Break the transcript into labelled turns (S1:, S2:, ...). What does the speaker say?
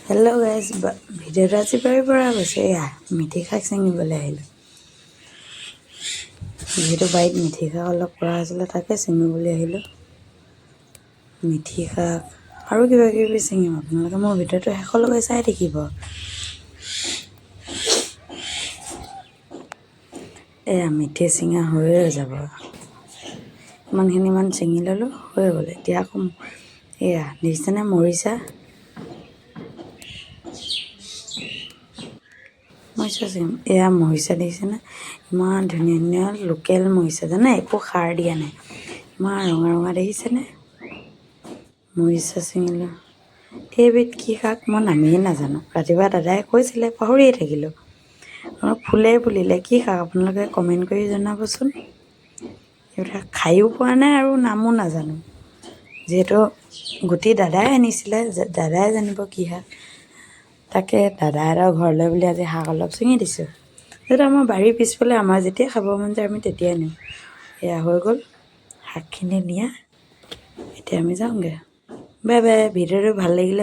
S1: Hello' guys, ভিডিঅ'টো আজি পৰা গৈছে। এয়া মিঠি শাক ছিঙিবলৈ আহিলোঁ। যিহেতু বাৰীত মিঠি শাক অলপ কৰা হৈছিলে, তাকে ছিঙিবলৈ আহিলোঁ। মিঠি শাক আৰু কিবা কিবি ছিঙিম। আপোনালোকে মোৰ ভিডিঅ'টো শেষলৈকে চাই থাকিব। এয়া মিঠি ছিঙা হৈয়ে যাব। ইমান ছিঙি ল'লোঁ, হৈ গ'ল। এতিয়া আকৌ এয়া দেখিছেনে মৰিচা ছিঙিম। এয়া মৰিচা দেখিছেনে, ইমান ধুনীয়া ধুনীয়া লোকেল মৰিচা জানে, একো সাৰ দিয়া নাই। ইমান ৰঙা ৰঙা দেখিছেনে, মৰিচা ছিঙিলোঁ। এইবিধ কি শাক মই নামেই নাজানো। ৰাতিপুৱা দাদাই কৈছিলে, পাহৰিয়ে থাকিলোঁ। ফুলিলে কি শাক আপোনালোকে কমেণ্ট কৰি জনাবচোন। এইবিলাক খায়ো পোৱা নাই আৰু নামো নাজানো। যিহেতু গুটি দাদাই আনিছিলে, দাদাই জানিব কি শাক। তাকে দাদাহঁতৰ ঘৰলৈ বুলি আজি শাক অলপ ছিঙি দিছোঁ। যিহেতু আমাৰ বাৰীৰ পিছফালে, আমাৰ যেতিয়া খাব মন যায় আমি তেতিয়াই নিওঁ। এয়া হৈ গ'ল শাকখিনি নিয়া। এতিয়া আমি যাওঁগৈ। Bye bye. ভিডিঅ'টো ভাল লাগিলে